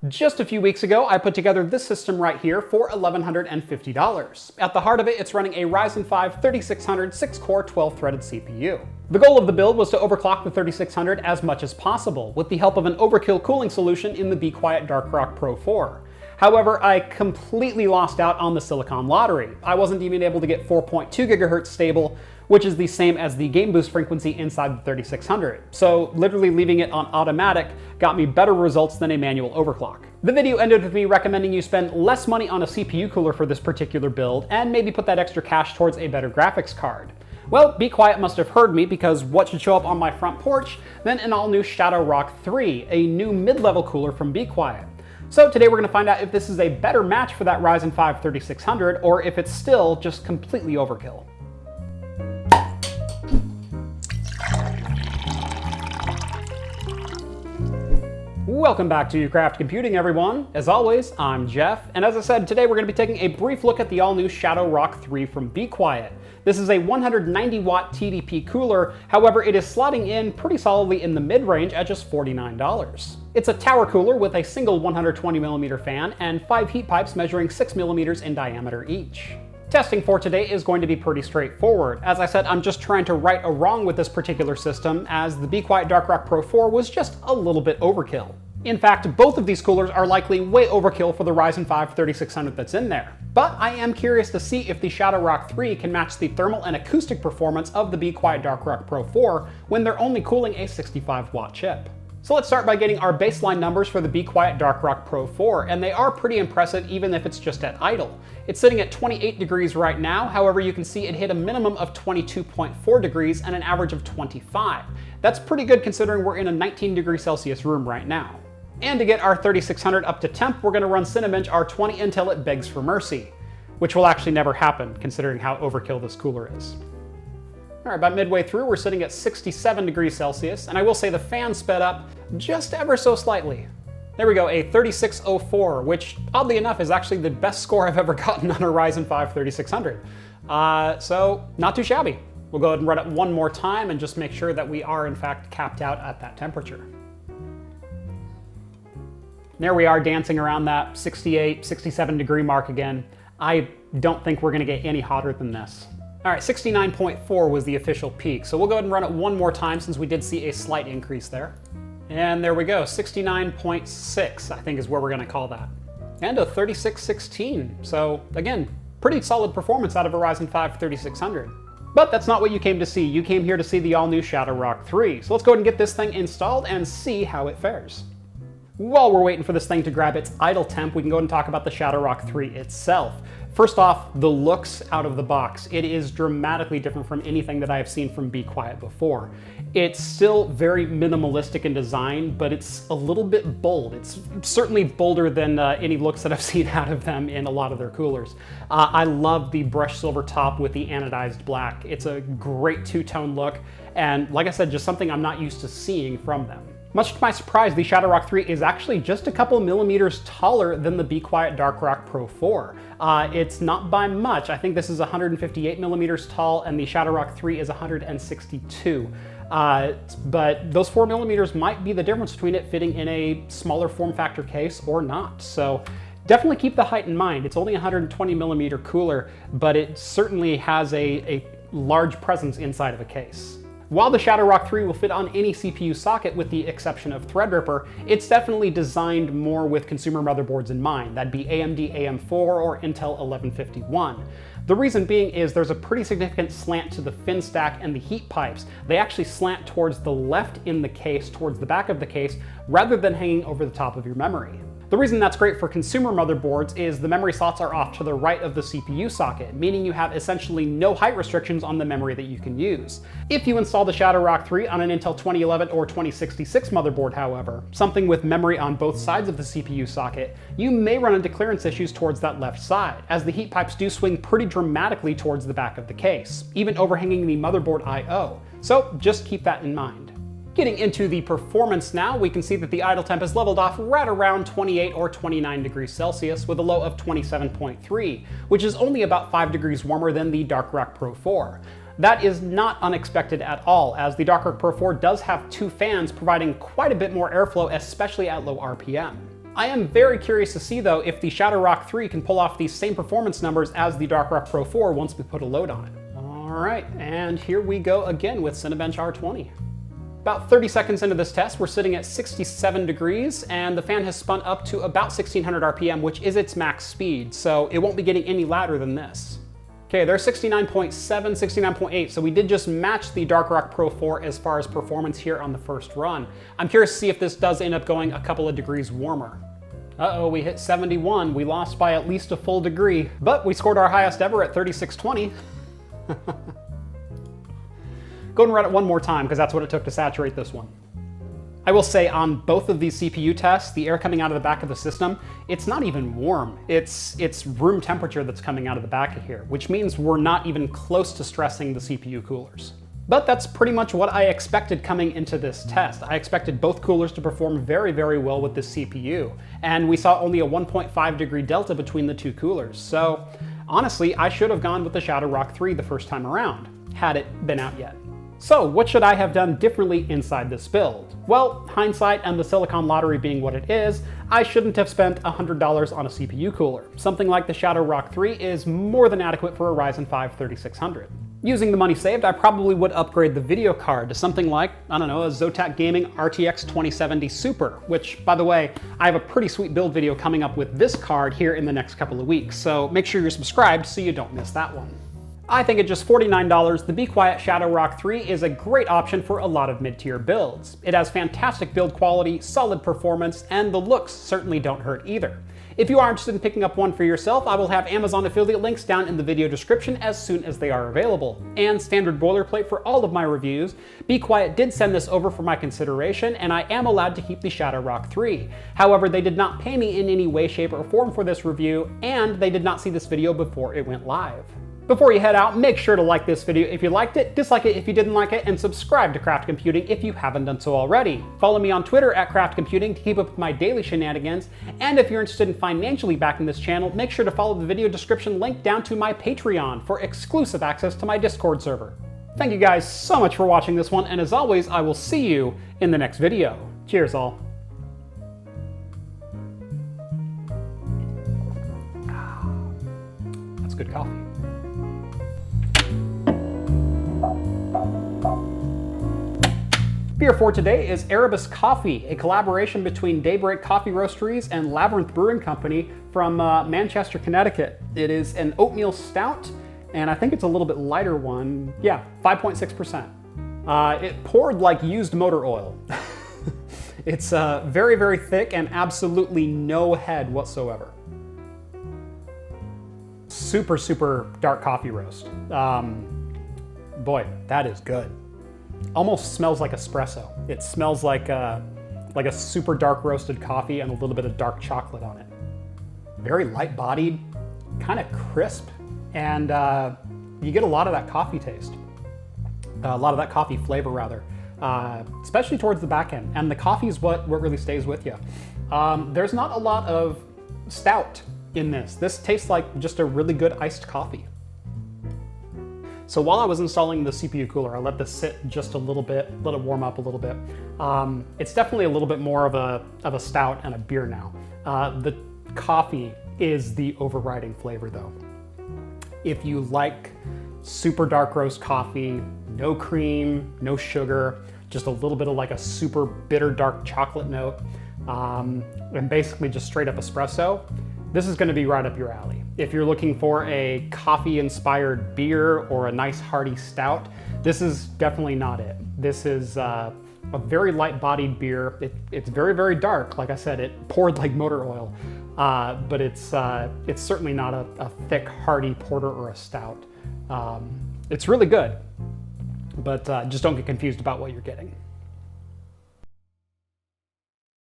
Just a few weeks ago, I put together this system right here for $1,150. At the heart of it, it's running a Ryzen 5 3600 6-core 12-threaded CPU. The goal of the build was to overclock the 3600 as much as possible, with the help of an overkill cooling solution in the Be Quiet Dark Rock Pro 4. However, I completely lost out on the silicon lottery. I wasn't even able to get 4.2 GHz stable, which is the same as the game boost frequency inside the 3600. So literally leaving it on automatic got me better results than a manual overclock. The video ended with me recommending you spend less money on a CPU cooler for this particular build and maybe put that extra cash towards a better graphics card. Well, Be Quiet must have heard me, because what should show up on my front porch than an all-new Shadow Rock 3, a new mid-level cooler from Be Quiet. So today we're going to find out if this is a better match for that Ryzen 5 3600 or if it's still just completely overkill. Welcome back to Craft Computing, everyone. As always, I'm Jeff, and as I said, today we're going to be taking a brief look at the all-new Shadow Rock 3 from Be Quiet. This is a 190-watt TDP cooler, however it is slotting in pretty solidly in the mid-range at just $49. It's a tower cooler with a single 120mm fan and 5 heat pipes measuring 6mm in diameter each. Testing for today is going to be pretty straightforward. As I said, I'm just trying to right a wrong with this particular system, as the Be Quiet Dark Rock Pro 4 was just a little bit overkill. In fact, both of these coolers are likely way overkill for the Ryzen 5 3600 that's in there. But I am curious to see if the Shadow Rock 3 can match the thermal and acoustic performance of the Be Quiet Dark Rock Pro 4 when they're only cooling a 65-watt chip. So let's start by getting our baseline numbers for the Be Quiet Dark Rock Pro 4, and they are pretty impressive even if it's just at idle. It's sitting at 28 degrees right now, however you can see it hit a minimum of 22.4 degrees and an average of 25. That's pretty good considering we're in a 19°C room right now. And to get our 3600 up to temp, we're going to run Cinebench R20 until it begs for mercy, which will actually never happen considering how overkill this cooler is. All right, about midway through, we're sitting at 67°C, and I will say the fan sped up just ever so slightly. There we go, a 3604, which oddly enough is actually the best score I've ever gotten on a Ryzen 5 3600. So not too shabby. We'll go ahead and run it one more time and just make sure that we are in fact capped out at that temperature. There we are, dancing around that 68, 67 degree mark again. I don't think we're gonna get any hotter than this. All right, 69.4 was the official peak, so we'll go ahead and run it one more time since we did see a slight increase there. And there we go, 69.6 I think is where we're gonna call that. And a 3616, so again, pretty solid performance out of a Ryzen 5 3600. But that's not what you came to see. You came here to see the all-new Shadow Rock 3. So let's go ahead and get this thing installed and see how it fares. While we're waiting for this thing to grab its idle temp, we can go ahead and talk about the Shadow Rock 3 itself. First off, the looks out of the box. It is dramatically different from anything that I have seen from Be Quiet before. It's still very minimalistic in design, but it's a little bit bold. It's certainly bolder than any looks that I've seen out of them in a lot of their coolers. I love the brushed silver top with the anodized black. It's a great two-tone look, and like I said, just something I'm not used to seeing from them. Much to my surprise, the Shadow Rock 3 is actually just a couple millimeters taller than the Be Quiet Dark Rock Pro 4. It's not by much. I think this is 158 millimeters tall and the Shadow Rock 3 is 162. But those 4 millimeters might be the difference between it fitting in a smaller form factor case or not. So definitely keep the height in mind. It's only a 120 millimeter cooler, but it certainly has a large presence inside of a case. While the Shadow Rock 3 will fit on any CPU socket with the exception of Threadripper, it's definitely designed more with consumer motherboards in mind. That'd be AMD AM4 or Intel 1151. The reason being is there's a pretty significant slant to the fin stack and the heat pipes. They actually slant towards the left in the case, towards the back of the case, rather than hanging over the top of your memory. The reason that's great for consumer motherboards is the memory slots are off to the right of the CPU socket, meaning you have essentially no height restrictions on the memory that you can use. If you install the Shadow Rock 3 on an Intel 2011 or 2066 motherboard, however, something with memory on both sides of the CPU socket, you may run into clearance issues towards that left side, as the heat pipes do swing pretty dramatically towards the back of the case, even overhanging the motherboard I/O. So just keep that in mind. Getting into the performance now, we can see that the idle temp is leveled off right around 28 or 29 degrees Celsius with a low of 27.3, which is only about 5 degrees warmer than the Dark Rock Pro 4. That is not unexpected at all, as the Dark Rock Pro 4 does have two fans providing quite a bit more airflow, especially at low RPM. I am very curious to see though if the Shadow Rock 3 can pull off these same performance numbers as the Dark Rock Pro 4 once we put a load on it. All right, and here we go again with Cinebench R20. About 30 seconds into this test, we're sitting at 67 degrees and the fan has spun up to about 1600 RPM, which is its max speed, so it won't be getting any louder than this. Okay, there's 69.7, 69.8, so we did just match the Dark Rock Pro 4 as far as performance here on the first run. I'm curious to see if this does end up going a couple of degrees warmer. Uh-oh, we hit 71. We lost by at least a full degree, but we scored our highest ever at 3620. Go and run it one more time, because that's what it took to saturate this one. I will say on both of these CPU tests, the air coming out of the back of the system, it's not even warm. It's room temperature that's coming out of the back of here, which means we're not even close to stressing the CPU coolers. But that's pretty much what I expected coming into this test. I expected both coolers to perform very, very well with this CPU, and we saw only a 1.5 degree delta between the two coolers. So honestly, I should have gone with the Shadow Rock 3 the first time around, had it been out yet. So what should I have done differently inside this build? Well, hindsight and the Silicon Lottery being what it is, I shouldn't have spent $100 on a CPU cooler. Something like the Shadow Rock 3 is more than adequate for a Ryzen 5 3600. Using the money saved, I probably would upgrade the video card to something like, I don't know, a Zotac Gaming RTX 2070 Super, which, by the way, I have a pretty sweet build video coming up with this card here in the next couple of weeks, so make sure you're subscribed so you don't miss that one. I think at just $49, the Be Quiet Shadow Rock 3 is a great option for a lot of mid-tier builds. It has fantastic build quality, solid performance, and the looks certainly don't hurt either. If you are interested in picking up one for yourself, I will have Amazon affiliate links down in the video description as soon as they are available. And standard boilerplate for all of my reviews, Be Quiet did send this over for my consideration, and I am allowed to keep the Shadow Rock 3. However, they did not pay me in any way, shape, or form for this review, and they did not see this video before it went live. Before you head out, make sure to like this video if you liked it, dislike it if you didn't like it, and subscribe to Craft Computing if you haven't done so already. Follow me on Twitter at Craft Computing to keep up with my daily shenanigans, and if you're interested in financially backing this channel, make sure to follow the video description link down to my Patreon for exclusive access to my Discord server. Thank you guys so much for watching this one, and as always, I will see you in the next video. Cheers all. That's good coffee. Beer for today is Erebus Coffee, a collaboration between Daybreak Coffee Roasteries and Labrynth Brewing Company from Manchester, Connecticut. It is an oatmeal stout, and I think it's a little bit lighter one. Yeah, 5.6%. It poured like used motor oil. It's very, very thick and absolutely no head whatsoever. Super, super dark coffee roast. Boy, that is good. Almost smells like espresso. It smells like a super dark roasted coffee and a little bit of dark chocolate on it. Very light bodied, kind of crisp, and you get a lot of that coffee taste. A lot of that coffee flavor rather, especially towards the back end. And the coffee is what really stays with you. There's not a lot of stout in this. This tastes like just a really good iced coffee. So while I was installing the CPU cooler, I let this sit just a little bit, let it warm up a little bit. It's definitely a little bit more of a stout and a beer now. The coffee is the overriding flavor though. If you like super dark roast coffee, no cream, no sugar, just a little bit of like a super bitter dark chocolate note, and basically just straight up espresso, this is gonna be right up your alley. If you're looking for a coffee-inspired beer or a nice hearty stout, this is definitely not it. This is a very light-bodied beer. It's very, very dark. Like I said, it poured like motor oil, but it's certainly not a thick, hearty porter or a stout. It's really good, but just don't get confused about what you're getting.